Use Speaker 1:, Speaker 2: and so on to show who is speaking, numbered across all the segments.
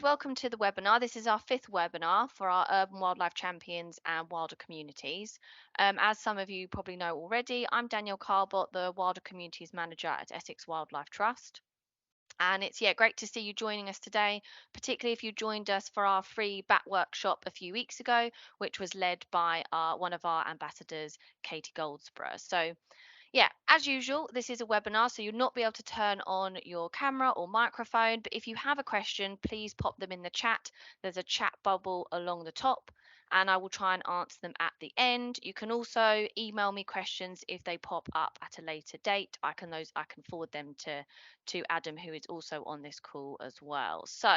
Speaker 1: Welcome to the webinar. This is our fifth webinar for our urban wildlife champions and wilder communities. As some of you probably know already, I'm Danielle Carbot, the Wilder Communities Manager at Essex Wildlife Trust. And it's great to see you joining us today, particularly if you joined us for our free bat workshop a few weeks ago, which was led by one of our ambassadors, Katie Goldsborough. So as usual, this is a webinar, so you'll not be able to turn on your camera or microphone. But if you have a question, please pop them in the chat. There's a chat bubble along the top, and I will try and answer them at the end. You can also email me questions if they pop up at a later date. I can forward them to Adam, who is also on this call as well. So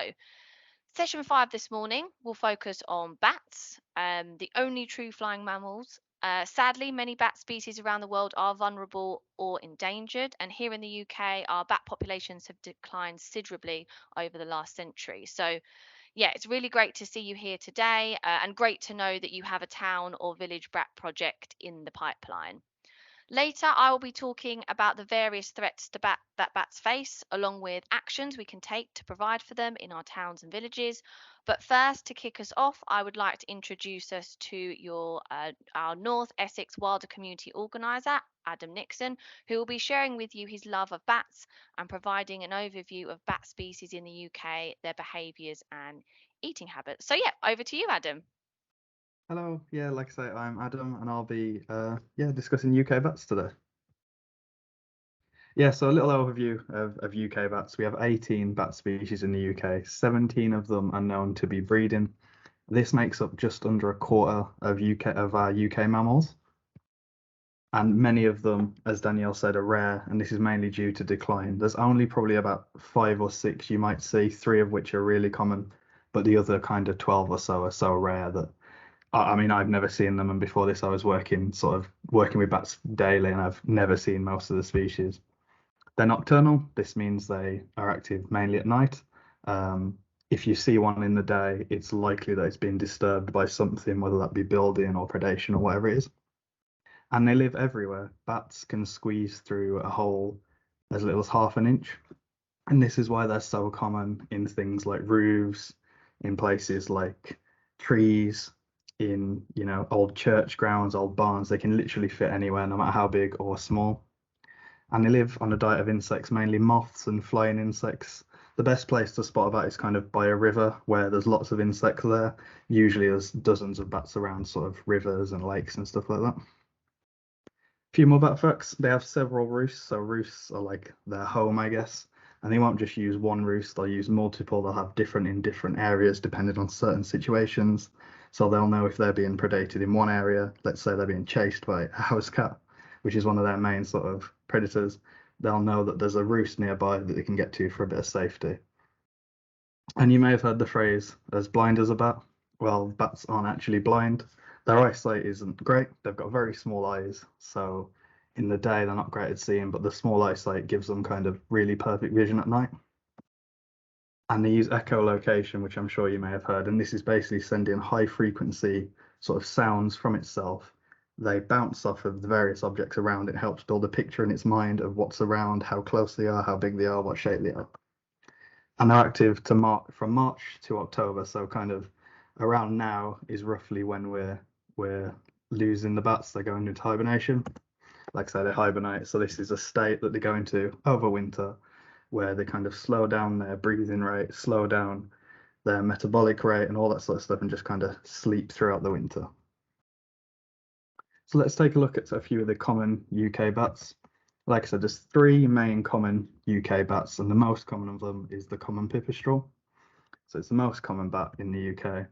Speaker 1: Session 5 this morning will focus on bats, the only true flying mammals. Sadly, many bat species around the world are vulnerable or endangered, and here in the UK, our bat populations have declined considerably over the last century. So, it's really great to see you here today, and great to know that you have a town or village bat project in the pipeline. Later, I will be talking about the various threats that bats face, along with actions we can take to provide for them in our towns and villages. But first, to kick us off, I would like to introduce us to our North Essex Wilder Community Organiser, Adam Nixon, who will be sharing with you his love of bats and providing an overview of bat species in the UK, their behaviours and eating habits. So, over to you, Adam.
Speaker 2: Hello, like I say, I'm Adam, and I'll be discussing UK bats today. So a little overview of UK bats. We have 18 bat species in the UK. 17 of them are known to be breeding. This makes up just under a quarter of our UK mammals, and many of them, as Danielle said, are rare, and this is mainly due to decline. There's only probably about 5 or 6 you might see, 3 of which are really common, but the other kind of 12 or so are so rare that I mean, I've never seen them, and before this, I was working with bats daily, and I've never seen most of the species. They're nocturnal. This means they are active mainly at night. If you see one in the day, it's likely that it's been disturbed by something, whether that be building or predation or whatever it is. And they live everywhere. Bats can squeeze through a hole as little as half an inch, and this is why they're so common in things like roofs, in places like trees, in old church grounds, old barns. They can literally fit anywhere, no matter how big or small. And they live on a diet of insects, mainly moths and flying insects. The best place to spot a bat is kind of by a river where there's lots of insects there. Usually there's dozens of bats around sort of rivers and lakes and stuff like that. A few more bat facts. They have several roosts, so roosts are like their home, I guess. And they won't just use one roost, they'll use multiple. They'll have different in different areas depending on certain situations. So they'll know if they're being predated in one area. Let's say they're being chased by a house cat, which is one of their main sort of predators. They'll know that there's a roost nearby that they can get to for a bit of safety. And you may have heard the phrase, as blind as a bat. Well, bats aren't actually blind. Their eyesight isn't great. They've got very small eyes. So in the day, they're not great at seeing, but the small eyesight gives them kind of really perfect vision at night. And they use echolocation, which I'm sure you may have heard. And this is basically sending high frequency sort of sounds from itself. They bounce off of the various objects around it, helps build a picture in its mind of what's around, how close they are, how big they are, what shape they are. And they're active from March to October. So kind of around now is roughly when we're losing the bats. They're going into hibernation. Like I say, they hibernate. So this is a state that they go into over winter, where they kind of slow down their breathing rate, slow down their metabolic rate, and all that sort of stuff, and just kind of sleep throughout the winter. So let's take a look at a few of the common UK bats. Like I said, there's 3 main common UK bats, and the most common of them is the common pipistrelle. So it's the most common bat in the UK,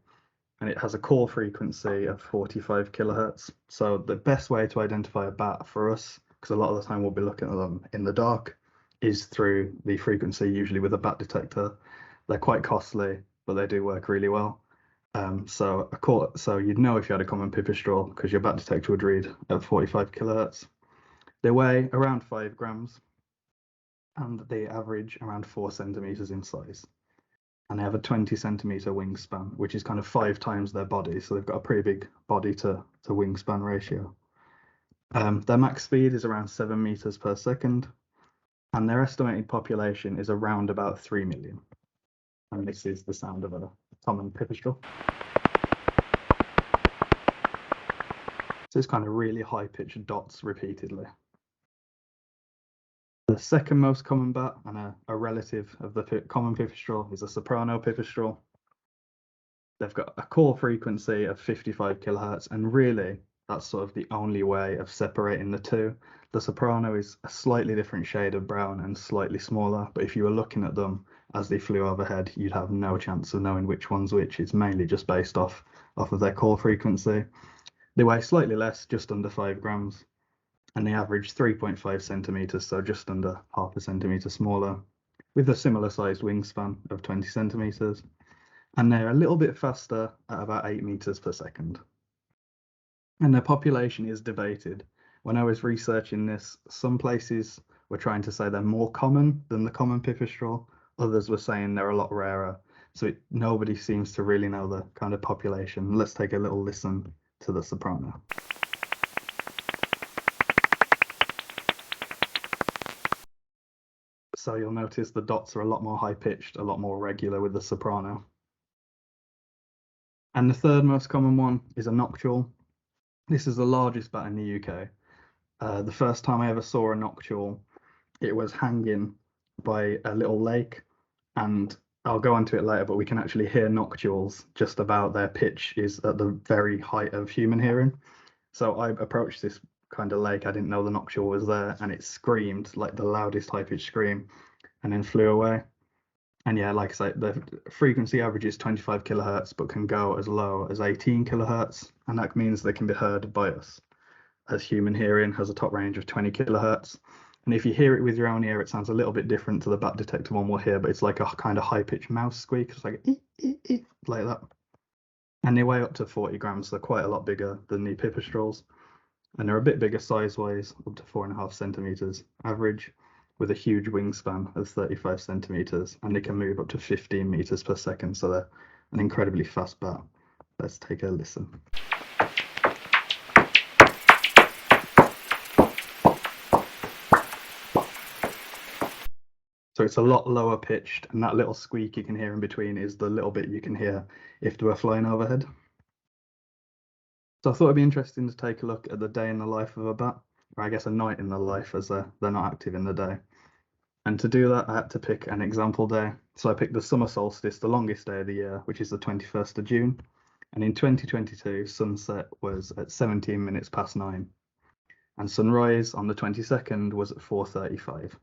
Speaker 2: and it has a call frequency of 45 kilohertz. So the best way to identify a bat for us, because a lot of the time we'll be looking at them in the dark, is through the frequency, usually with a bat detector. They're quite costly, but they do work really well. So you'd know if you had a common pipistrelle because your bat detector would read at 45 kilohertz. They weigh around 5 grams, and they average around 4 centimeters in size. And they have a 20 centimeter wingspan, which is kind of 5 times their body. So they've got a pretty big body to wingspan ratio. Their max speed is around 7 meters per second, and their estimated population is around about 3 million. And this is the sound of a common pipistrelle. So it's kind of really high-pitched dots repeatedly. The second most common bat, and a relative of the common pipistrelle, is a soprano pipistrelle. They've got a core frequency of 55 kilohertz, and really that's sort of the only way of separating the two. The soprano is a slightly different shade of brown and slightly smaller, but if you were looking at them as they flew overhead, you'd have no chance of knowing which one's which. It's mainly just based off of their core frequency. They weigh slightly less, just under 5 grams, and they average 3.5 centimeters, so just under half a centimeter smaller, with a similar sized wingspan of 20 centimeters. And they're a little bit faster at about 8 meters per second. And their population is debated. When I was researching this, some places were trying to say they're more common than the common pipistrelle. Others were saying they're a lot rarer. So nobody seems to really know the kind of population. Let's take a little listen to the soprano. So you'll notice the dots are a lot more high pitched, a lot more regular with the soprano. And the third most common one is a noctule. This is the largest bat in the UK. The first time I ever saw a noctule, it was hanging by a little lake, and I'll go into it later, but we can actually hear noctules just about their pitch is at the very height of human hearing. So I approached this kind of lake, I didn't know the noctule was there, and it screamed like the loudest high-pitched scream and then flew away. And yeah, like I say, the frequency average is 25 kilohertz, but can go as low as 18 kilohertz, and that means they can be heard by us, as human hearing has a top range of 20 kilohertz. And if you hear it with your own ear, it sounds a little bit different to the bat detector one we'll hear, but it's like a kind of high-pitched mouse squeak. It's like like that. And they weigh up to 40 grams, so they're quite a lot bigger than the pipistrelles. And they're a bit bigger size-wise, up to 4.5 centimeters average, with a huge wingspan of 35 centimeters, and they can move up to 15 meters per second, so they're an incredibly fast bat. Let's take a listen. So it's a lot lower pitched, and that little squeak you can hear in between is the little bit you can hear if they were flying overhead. So I thought it'd be interesting to take a look at the day in the life of a bat, or I guess a night in the life, as they're not active in the day. And to do that, I had to pick an example day. So I picked the summer solstice, the longest day of the year, which is the 21st of June. And in 2022, sunset was at 17 minutes past 9. And sunrise on the 22nd was at 4:35.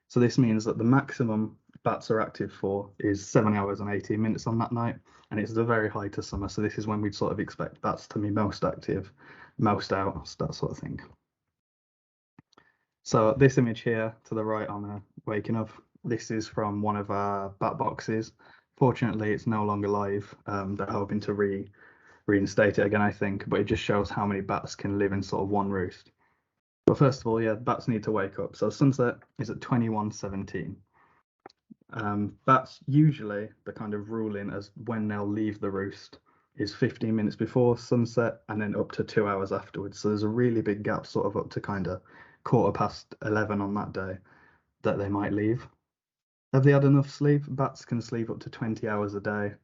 Speaker 2: So this means that the maximum bats are active for is 7 hours and 18 minutes on that night. And it's the very height of summer. So this is when we'd sort of expect bats to be most active, most out, that sort of thing. So this image here to the right on waking up, this is from one of our bat boxes. Fortunately, it's no longer live. They're hoping to reinstate it again, I think, but it just shows how many bats can live in sort of one roost. But first of all, yeah, bats need to wake up. So sunset is at 21:17. Bats usually, the kind of ruling as when they'll leave the roost is 15 minutes before sunset and then up to 2 hours afterwards. So there's a really big gap, sort of up to kind of 11:15 on that day, that they might leave. Have they had enough sleep? Bats can sleep up to 20 hours a day.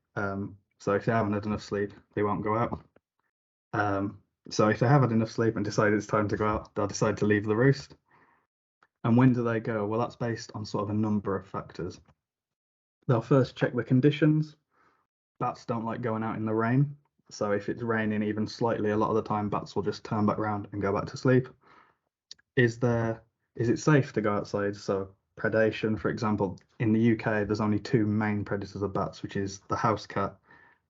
Speaker 2: So if they haven't had enough sleep, they won't go out. So if they have had enough sleep and decide it's time to go out, they'll decide to leave the roost. And when do they go? Well, that's based on sort of a number of factors. They'll first check the conditions. Bats don't like going out in the rain. So if it's raining even slightly, a lot of the time bats will just turn back around and go back to sleep. Is it safe to go outside? So predation, for example, in the UK, there's only two main predators of bats, which is the house cat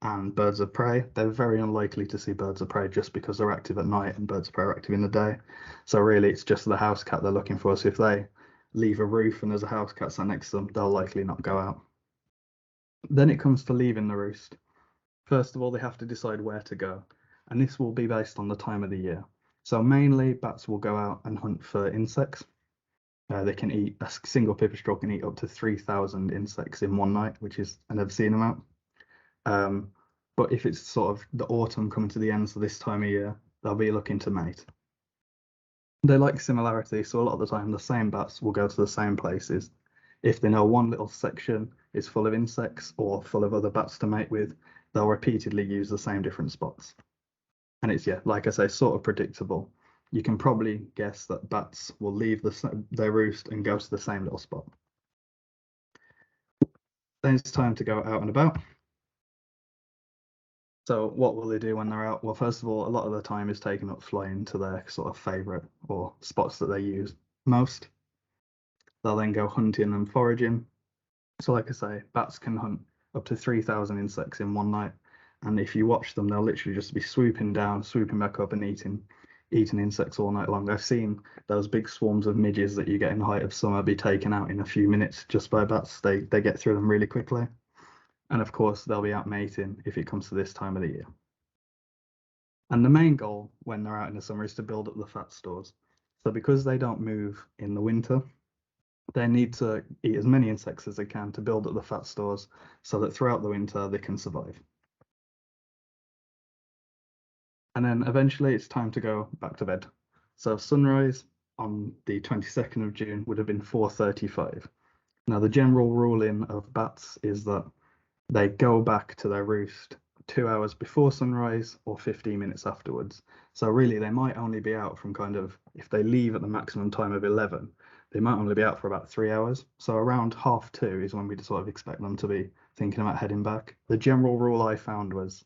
Speaker 2: and birds of prey. They're very unlikely to see birds of prey just because they're active at night and birds of prey are active in the day. So really, it's just the house cat they're looking for. So if they leave a roof and there's a house cat sat next to them, they'll likely not go out. Then it comes to leaving the roost. First of all, they have to decide where to go, and this will be based on the time of the year. So mainly, bats will go out and hunt for insects. They can eat, a single pipistrelle can eat up to 3,000 insects in one night, which is a never seen amount. But if it's sort of the autumn coming to the end, so this time of year, they'll be looking to mate. They like similarity, so a lot of the time the same bats will go to the same places. If they know one little section is full of insects or full of other bats to mate with, they'll repeatedly use the same different spots. And it's, yeah, like I say, sort of predictable. You can probably guess that bats will leave their roost and go to the same little spot. Then it's time to go out and about. So what will they do when they're out? Well, first of all, a lot of the time is taken up flying to their sort of favorite or spots that they use most. They'll then go hunting and foraging. So like I say, bats can hunt up to 3,000 insects in one night. And if you watch them, they'll literally just be swooping down, swooping back up and eating insects all night long. I've seen those big swarms of midges that you get in the height of summer be taken out in a few minutes just by bats. They get through them really quickly. And of course, they'll be out mating if it comes to this time of the year. And the main goal when they're out in the summer is to build up the fat stores. So because they don't move in the winter, they need to eat as many insects as they can to build up the fat stores so that throughout the winter they can survive. And then eventually it's time to go back to bed. So sunrise on the 22nd of June would have been 4:35. Now the general ruling of bats is that they go back to their roost 2 hours before sunrise or 15 minutes afterwards. So really, they might only be out from kind of, if they leave at the maximum time of 11, they might only be out for about 3 hours. So around 1:30 is when we sort of expect them to be thinking about heading back. The general rule I found was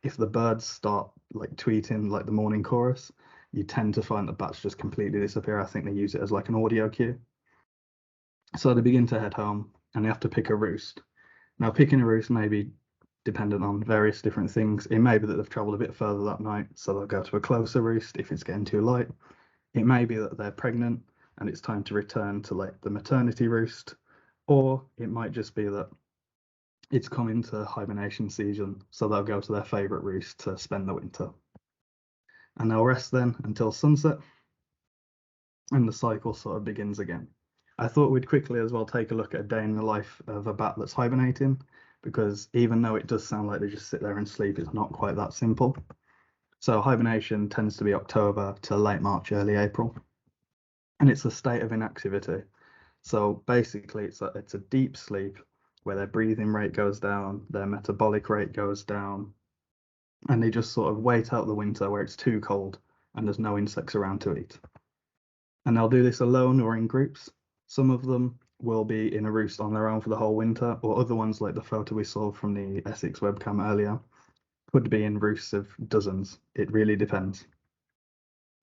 Speaker 2: if the birds start like tweeting like the morning chorus, you tend to find that bats just completely disappear. I think they use it as like an audio cue. So they begin to head home and they have to pick a roost. Now, picking a roost may be dependent on various different things. It may be that they've travelled a bit further that night, so they'll go to a closer roost if it's getting too light. It may be that they're pregnant and it's time to return to like the maternity roost, or it might just be that it's coming to hibernation season, so they'll go to their favourite roost to spend the winter. And they'll rest then until sunset, and the cycle sort of begins again. I thought we'd quickly as well take a look at a day in the life of a bat that's hibernating, because even though it does sound like they just sit there and sleep, it's not quite that simple. So hibernation tends to be October to late March, early April, and it's a state of inactivity. So basically, it's a deep sleep where their breathing rate goes down, their metabolic rate goes down, and they just sort of wait out the winter where it's too cold and there's no insects around to eat. And they'll do this alone or in groups. Some of them will be in a roost on their own for the whole winter, or other ones, like the photo we saw from the Essex webcam earlier, could be in roosts of dozens. It really depends.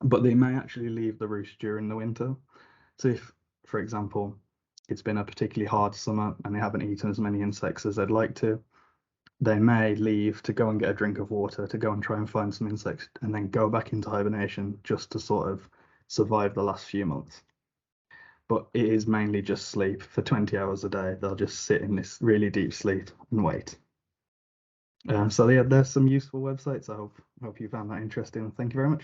Speaker 2: But they may actually leave the roost during the winter. So if, for example, it's been a particularly hard summer and they haven't eaten as many insects as they'd like to, they may leave to go and get a drink of water, to go and try and find some insects, and then go back into hibernation just to sort of survive the last few months. But it is mainly just sleep for 20 hours a day. They'll just sit in this really deep sleep and wait. So yeah, there's some useful websites. I hope you found that interesting. Thank you very much.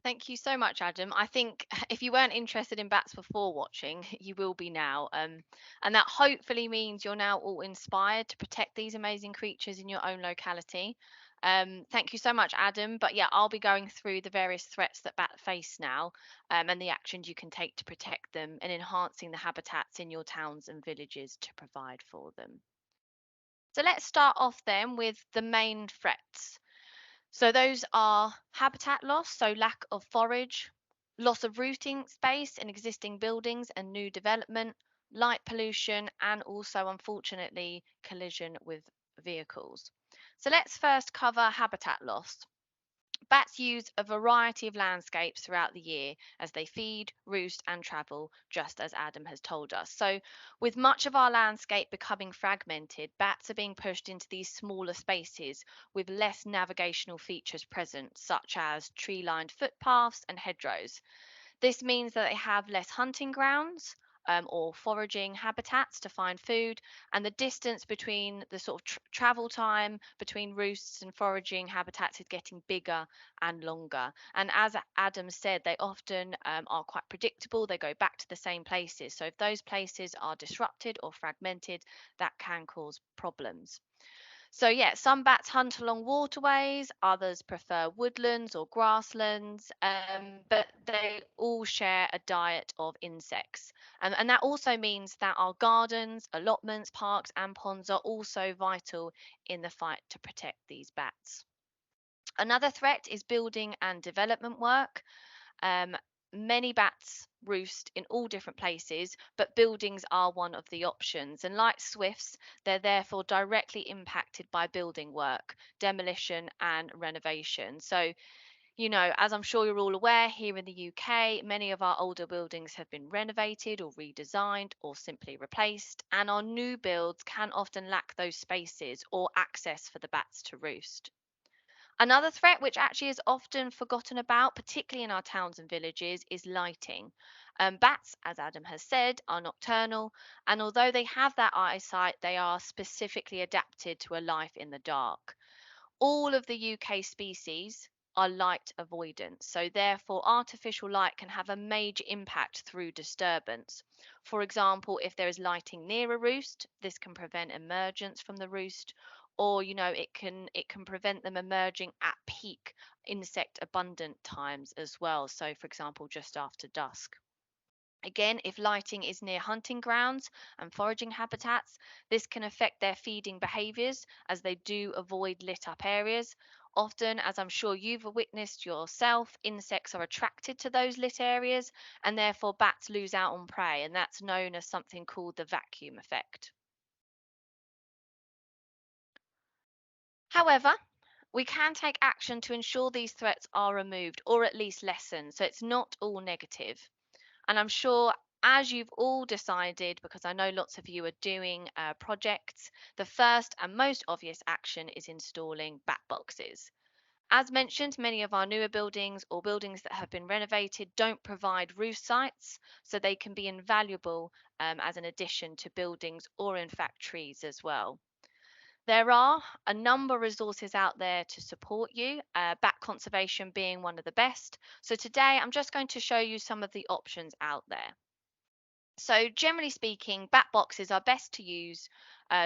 Speaker 1: Thank you so much, Adam. I think if you weren't interested in bats before watching, you will be now. And that hopefully means you're now all inspired to protect these amazing creatures in your own locality. Thank you so much, Adam. But yeah, I'll be going through the various threats that bats face now, and the actions you can take to protect them and enhancing the habitats in your towns and villages to provide for them. So let's start off then with the main threats. So those are habitat loss, so lack of forage, loss of rooting space in existing buildings and new development, light pollution, and also, unfortunately, collision with vehicles. So let's first cover habitat loss. Bats use a variety of landscapes throughout the year as they feed, roost, and travel, just as Adam has told us. So, with much of our landscape becoming fragmented, bats are being pushed into these smaller spaces with less navigational features present, such as tree lined footpaths and hedgerows. This means that they have less hunting grounds, or foraging habitats to find food, and the distance between the sort of travel time between roosts and foraging habitats is getting bigger and longer. And as Adam said, they often are quite predictable. They go back to the same places. So if those places are disrupted or fragmented, that can cause problems. So, yeah, some bats hunt along waterways, others prefer woodlands or grasslands, but they all share a diet of insects. And that also means that our gardens, allotments, parks, and ponds are also vital in the fight to protect these bats. Another threat is building and development work. Um, Many bats roost in all different places, but buildings are one of the options. And like swifts, they're therefore directly impacted by building work, demolition, and renovation. So, as I'm sure you're all aware, here in the UK, many of our older buildings have been renovated or redesigned or simply replaced, and our new builds can often lack those spaces or access for the bats to roost. Another threat, which actually is often forgotten about, particularly in our towns and villages, is lighting. Bats, as Adam has said, are nocturnal, and although they have that eyesight, they are specifically adapted to a life in the dark. All of the UK species are light avoidant, so therefore artificial light can have a major impact through disturbance. For example, if there is lighting near a roost, this can prevent emergence from the roost, or it can prevent them emerging at peak insect abundant times as well. So for example, just after dusk. Again, if lighting is near hunting grounds and foraging habitats, this can affect their feeding behaviors as they do avoid lit up areas. Often, as I'm sure you've witnessed yourself, insects are attracted to those lit areas and therefore bats lose out on prey, and that's known as something called the vacuum effect. However, we can take action to ensure these threats are removed or at least lessened, so it's not all negative. And I'm sure as you've all decided, because I know lots of you are doing projects, the first and most obvious action is installing bat boxes. As mentioned, many of our newer buildings or buildings that have been renovated don't provide roof sites, so they can be invaluable as an addition to buildings or, in fact, trees as well. There are a number of resources out there to support you, bat conservation being one of the best. So today I'm just going to show you some of the options out there. So, generally speaking, bat boxes are best to use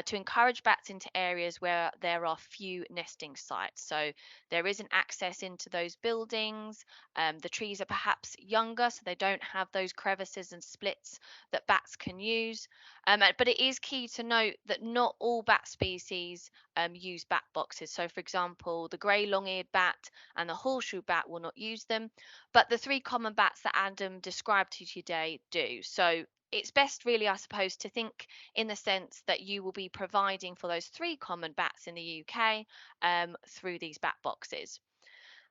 Speaker 1: to encourage bats into areas where there are few nesting sites. So, there isn't access into those buildings. The trees are perhaps younger, so they don't have those crevices and splits that bats can use. But it is key to note that not all bat species use bat boxes. So, for example, the grey long eared bat and the horseshoe bat will not use them, but the three common bats that Adam described to you today do. So, it's best really, I suppose, to think in the sense that you will be providing for those three common bats in the UK through these bat boxes.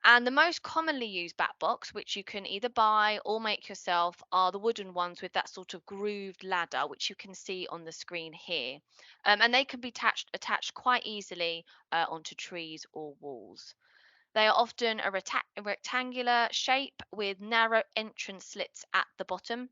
Speaker 1: And the most commonly used bat box, which you can either buy or make yourself, are the wooden ones with that sort of grooved ladder, which you can see on the screen here. And they can be attached quite easily onto trees or walls. They are often a rectangular shape with narrow entrance slits at the bottom,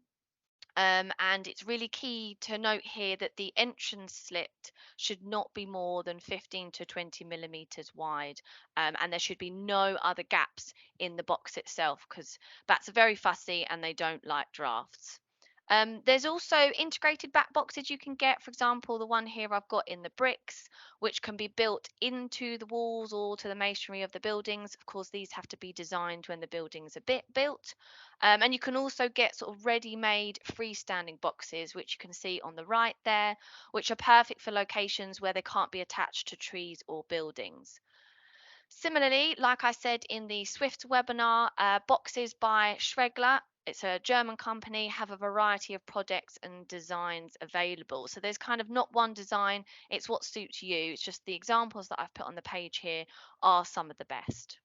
Speaker 1: and it's really key to note here that the entrance slit should not be more than 15 to 20 millimeters wide, and there should be no other gaps in the box itself because bats are very fussy and they don't like drafts. There's also integrated bat boxes you can get. For example, the one here I've got in the bricks, which can be built into the walls or to the masonry of the buildings. Of course, these have to be designed when the buildings are built. And you can also get sort of ready-made freestanding boxes, which you can see on the right there, which are perfect for locations where they can't be attached to trees or buildings. Similarly, like I said in the Swift webinar, boxes by Schregler, it's a German company, have a variety of products and designs available. So there's kind of not one design, it's what suits you. It's just the examples that I've put on the page here are some of the best.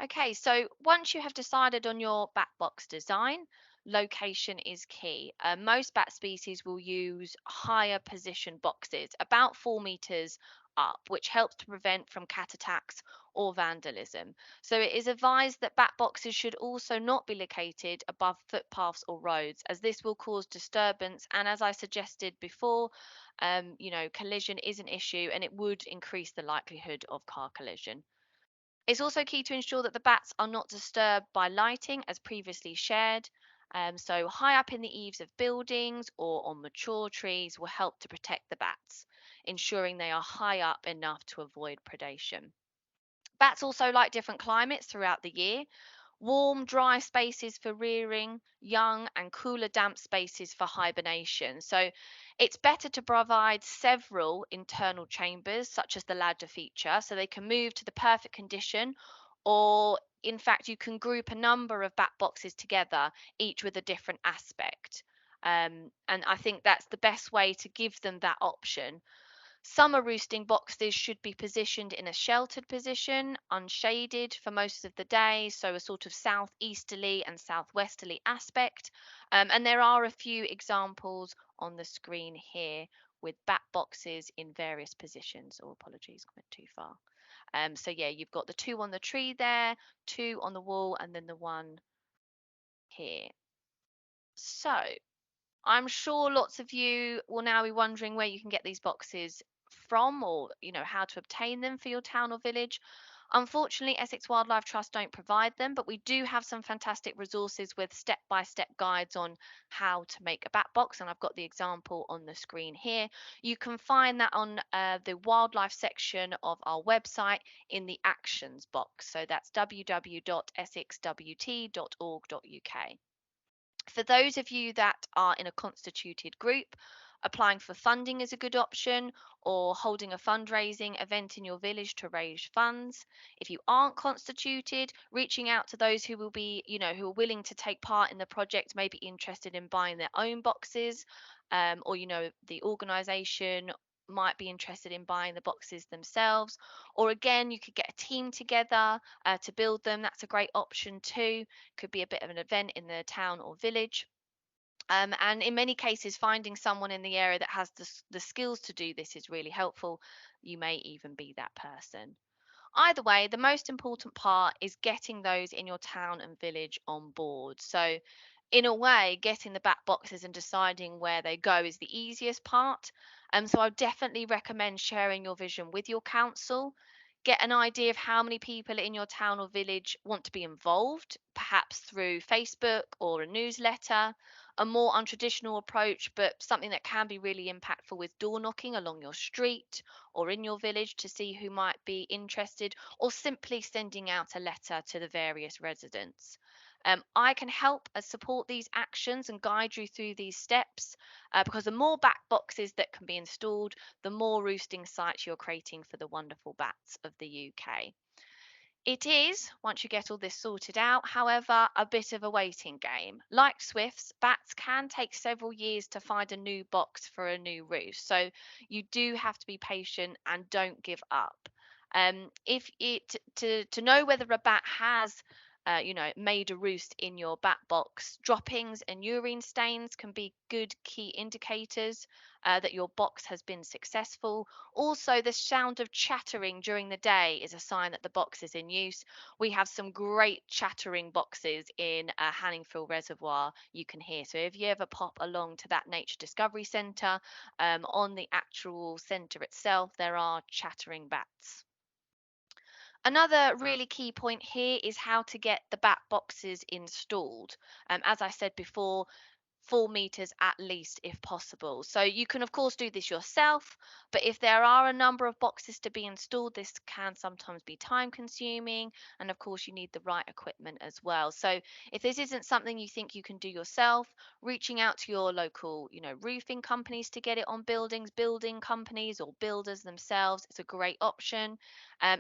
Speaker 1: Okay, so once you have decided on your bat box design, location is key. Most bat species will use higher position boxes, about 4 meters up, which helps to prevent from cat attacks or vandalism. So it is advised that bat boxes should also not be located above footpaths or roads, as this will cause disturbance. And as I suggested before, collision is an issue and it would increase the likelihood of car collision. It's also key to ensure that the bats are not disturbed by lighting, as previously shared. So, high up in the eaves of buildings or on mature trees will help to protect the bats. ensuring they are high up enough to avoid predation. Bats also like different climates throughout the year. Warm, dry spaces for rearing young and cooler, damp spaces for hibernation. So it's better to provide several internal chambers, such as the ladder feature, so they can move to the perfect condition. Or, in fact, you can group a number of bat boxes together, each with a different aspect. And I think that's the best way to give them that option. Summer roosting boxes should be positioned in a sheltered position, unshaded for most of the day, so a sort of southeasterly and southwesterly aspect. And there are a few examples on the screen here with bat boxes in various positions. Oh, apologies, I went too far. So yeah, you've got the two on the tree there, two on the wall, and then the one here. So I'm sure lots of you will now be wondering where you can get these boxes from, or how to obtain them for your town or village. Unfortunately, Essex Wildlife Trust don't provide them, but we do have some fantastic resources with step-by-step guides on how to make a bat box, and I've got the example on the screen here. You can find that on the wildlife section of our website in the actions box. So that's www.essexwt.org.uk. For those of you that are in a constituted group, applying for funding is a good option, or holding a fundraising event in your village to raise funds. If you aren't constituted, reaching out to those who will be, who are willing to take part in the project, may be interested in buying their own boxes, or, the organization might be interested in buying the boxes themselves. Or again, you could get a team together to build them. That's a great option too. Could be a bit of an event in the town or village. And in many cases, finding someone in the area that has the skills to do this is really helpful. You may even be that person. Either way, the most important part is getting those in your town and village on board. So, in a way, getting the bat boxes and deciding where they go is the easiest part. So, I would definitely recommend sharing your vision with your council. Get an idea of how many people in your town or village want to be involved, perhaps through Facebook or a newsletter. A more untraditional approach, but something that can be really impactful, with door knocking along your street or in your village to see who might be interested, or simply sending out a letter to the various residents. I can help support these actions and guide you through these steps, because the more bat boxes that can be installed, the more roosting sites you're creating for the wonderful bats of the UK. It is, once you get all this sorted out, however, a bit of a waiting game. Like swifts, bats can take several years to find a new box for a new roost, so you do have to be patient and don't give up. If it to know whether a bat has made a roost in your bat box, droppings and urine stains can be good key indicators that your box has been successful. Also, the sound of chattering during the day is a sign that the box is in use. We have some great chattering boxes in Hanningfield Reservoir you can hear. So if you ever pop along to that Nature Discovery Centre, on the actual centre itself, there are chattering bats. Another really key point here is how to get the bat boxes installed. As I said before, 4 meters at least if possible. So you can of course do this yourself, but if there are a number of boxes to be installed, this can sometimes be time consuming, and of course you need the right equipment as well. So if this isn't something you think you can do yourself, reaching out to your local, roofing companies to get it on buildings, building companies or builders themselves is a great option.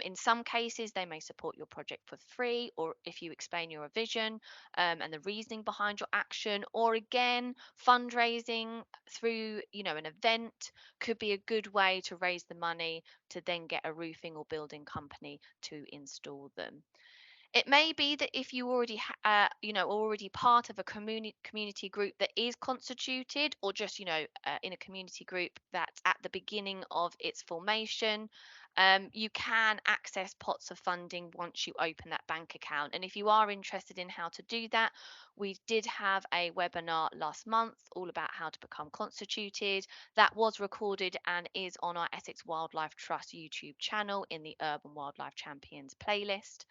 Speaker 1: In some cases, they may support your project for free, or if you explain your vision and the reasoning behind your action, or again, fundraising through, an event could be a good way to raise the money to then get a roofing or building company to install them. It may be that if you already, already part of a community group that is constituted, or just, in a community group that's at the beginning of its formation, you can access pots of funding once you open that bank account. And if you are interested in how to do that, we did have a webinar last month all about how to become constituted. That was recorded and is on our Essex Wildlife Trust YouTube channel in the Urban Wildlife Champions playlist.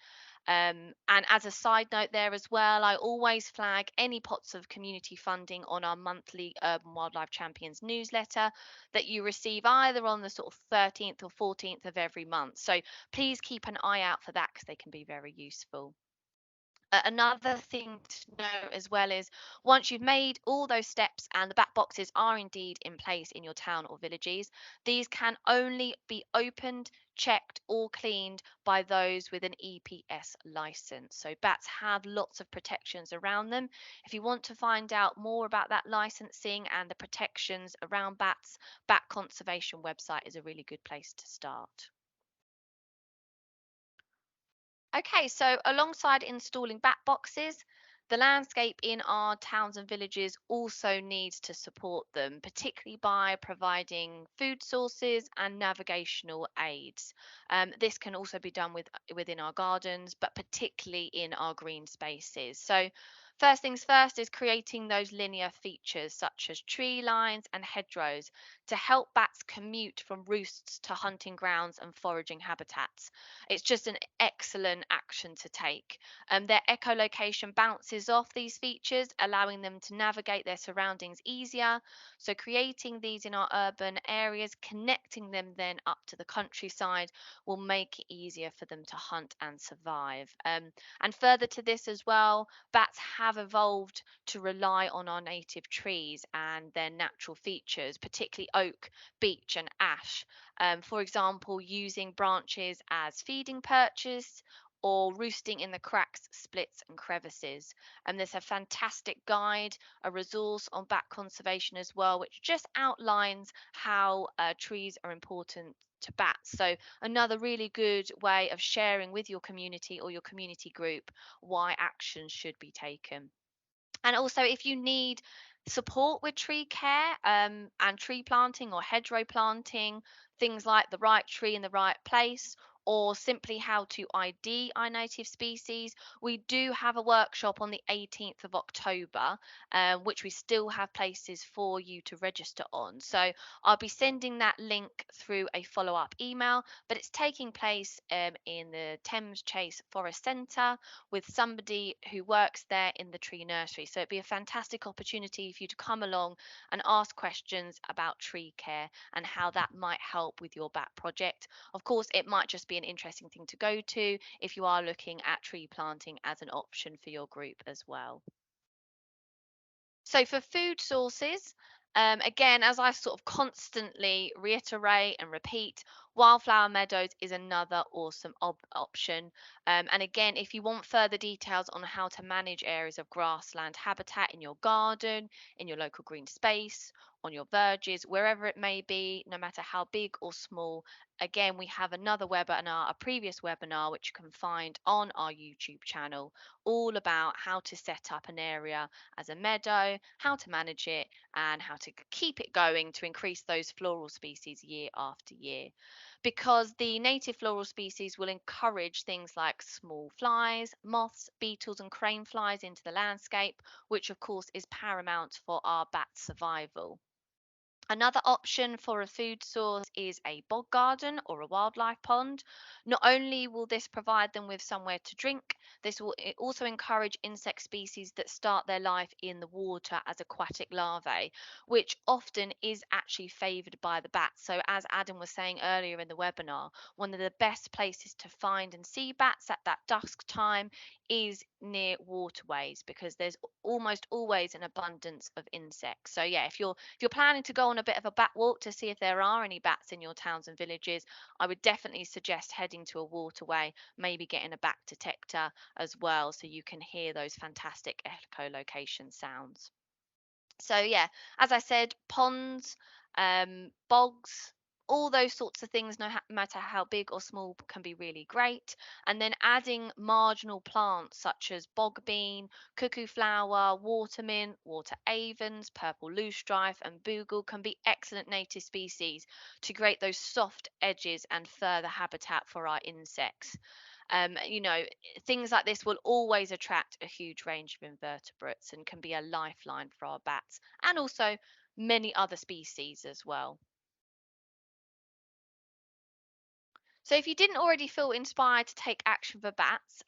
Speaker 1: And as a side note there as well, I always flag any pots of community funding on our monthly Urban Wildlife Champions newsletter that you receive either on the sort of 13th or 14th of every month. So please keep an eye out for that because they can be very useful. Another thing to know as well is once you've made all those steps and the bat boxes are indeed in place in your town or villages, these can only be opened, checked, or cleaned by those with an EPS license. So bats have lots of protections around them. If you want to find out more about that licensing and the protections around bats, Bat Conservation website is a really good place to start. Okay, so alongside installing bat boxes, the landscape in our towns and villages also needs to support them, particularly by providing food sources and navigational aids. This can also be done within our gardens, but particularly in our green spaces. So, first things first is creating those linear features such as tree lines and hedgerows to help bats commute from roosts to hunting grounds and foraging habitats. It's just an excellent action to take. Their echolocation bounces off these features, allowing them to navigate their surroundings easier. So, creating these in our urban areas, connecting them then up to the countryside, will make it easier for them to hunt and survive. And further to this as well, bats have evolved to rely on our native trees and their natural features, particularly oak, beech, and ash, for example, using branches as feeding perches or roosting in the cracks, splits, and crevices. And there's a fantastic guide, a resource on bat conservation as well, which just outlines how trees are important to bats. So, another really good way of sharing with your community or your community group why action should be taken. And also, if you need support with tree care and tree planting or hedgerow planting, things like the right tree in the right place, or simply how to ID our native species, we do have a workshop on the 18th of October, which we still have places for you to register on. So I'll be sending that link through a follow up email, but it's taking place in the Thames Chase Forest Centre with somebody who works there in the tree nursery. So it'd be a fantastic opportunity for you to come along and ask questions about tree care and how that might help with your bat project. Of course, it might just be an interesting thing to go to if you are looking at tree planting as an option for your group as well. So for food sources, again, as I sort of constantly reiterate and repeat, wildflower meadows is another awesome option. And again, if you want further details on how to manage areas of grassland habitat in your garden, in your local green space, on your verges, wherever it may be, no matter how big or small, again, we have another webinar, a previous webinar, which you can find on our YouTube channel, all about how to set up an area as a meadow, how to manage it, and how to keep it going to increase those floral species year after year. Because the native floral species will encourage things like small flies, moths, beetles, and crane flies into the landscape, which of course is paramount for our bat survival. Another option for a food source is a bog garden or a wildlife pond. Not only will this provide them with somewhere to drink, this will also encourage insect species that start their life in the water as aquatic larvae, which often is actually favoured by the bats. So, as Adam was saying earlier in the webinar, one of the best places to find and see bats at that dusk time is near waterways because there's almost always an abundance of insects. So yeah, if you're planning to go on a bit of a bat walk to see if there are any bats in your towns and villages, I would definitely suggest heading to a waterway, maybe getting a bat detector as well so you can hear those fantastic echolocation sounds. So yeah, as I said, ponds, bogs, all those sorts of things, no matter how big or small, can be really great. And then adding marginal plants such as bog bean, cuckoo flower, watermint, water avens, purple loosestrife, and boogle can be excellent native species to create those soft edges and further habitat for our insects. You know, things like this will always attract a huge range of invertebrates and can be a lifeline for our bats and also many other species as well. So if you didn't already feel inspired to take action for bats,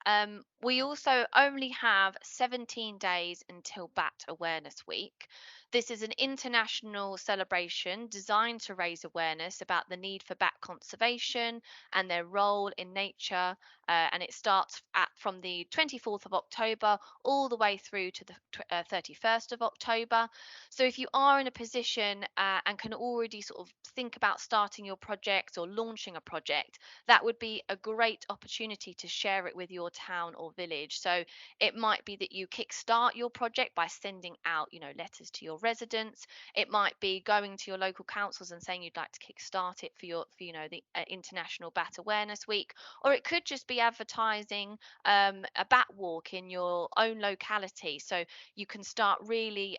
Speaker 1: we also only have 17 days until Bat Awareness Week. This is an international celebration designed to raise awareness about the need for bat conservation and their role in nature. And it starts from the 24th of October all the way through to the 31st of October. So if you are in a position and can already sort of think about starting your project or launching a project, that would be a great opportunity to share it with your town or village. So it might be that you kickstart your project by sending out, letters to your residents. It might be going to your local councils and saying you'd like to kickstart it for the International Bat Awareness Week, or it could just be advertising a bat walk in your own locality. So you can start really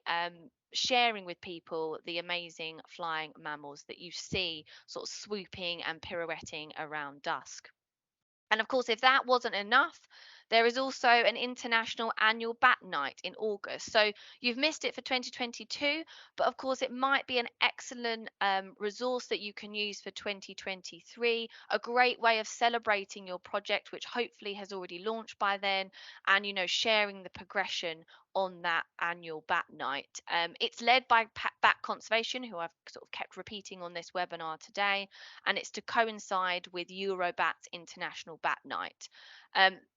Speaker 1: sharing with people the amazing flying mammals that you see sort of swooping and pirouetting around dusk. And of course, if that wasn't enough, there is also an international annual bat night in August. So you've missed it for 2022, but of course, it might be an excellent resource that you can use for 2023. A great way of celebrating your project, which hopefully has already launched by then, and sharing the progression on that annual bat night. It's led by Bat Conservation, who I've sort of kept repeating on this webinar today, and it's to coincide with Eurobat's International Bat Night.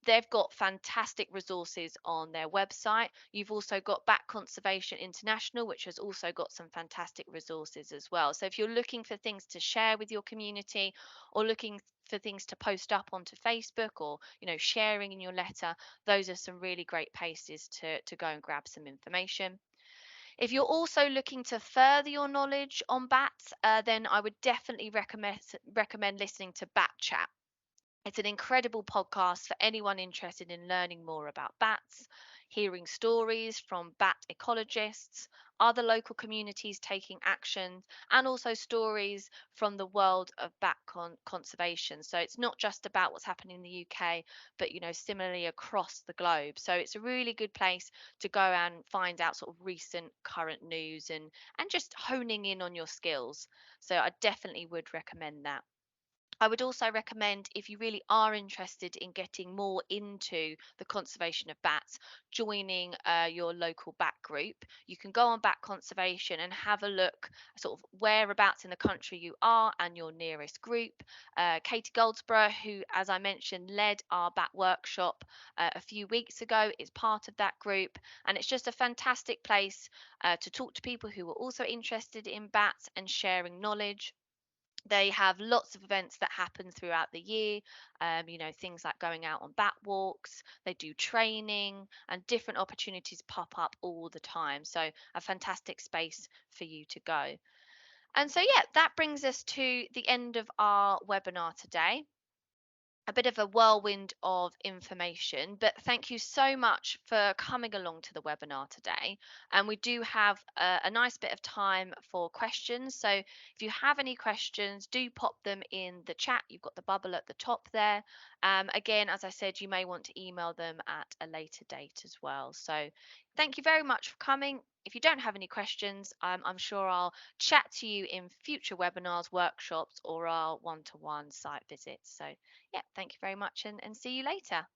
Speaker 1: They've got fantastic resources on their website. You've also got Bat Conservation International, which has also got some fantastic resources as well. So if you're looking for things to share with your community or looking for things to post up onto Facebook or sharing in your letter, those are some really great places to go and grab some information. If you're also looking to further your knowledge on bats, then I would definitely recommend listening to Bat Chat. It's an incredible podcast for anyone interested in learning more about bats, hearing stories from bat ecologists, other local communities taking action, and also stories from the world of bat conservation. So it's not just about what's happening in the UK, but similarly across the globe. So it's a really good place to go and find out sort of recent current news and just honing in on your skills. So I definitely would recommend that. I would also recommend, if you really are interested in getting more into the conservation of bats, joining your local bat group. You can go on Bat Conservation and have a look sort of whereabouts in the country you are and your nearest group. Katie Goldsborough, who, as I mentioned, led our bat workshop a few weeks ago, is part of that group. And it's just a fantastic place to talk to people who are also interested in bats and sharing knowledge. They have lots of events that happen throughout the year, things like going out on bat walks. They do training and different opportunities pop up all the time. So, a fantastic space for you to go. And so, yeah, that brings us to the end of our webinar today. A bit of a whirlwind of information, but thank you so much for coming along to the webinar today. And we do have a nice bit of time for questions. So if you have any questions, do pop them in the chat. You've got the bubble at the top there. Again, as I said, you may want to email them at a later date as well. So thank you very much for coming. If you don't have any questions, I'm sure I'll chat to you in future webinars, workshops, or our one-to-one site visits. So yeah, thank you very much and see you later.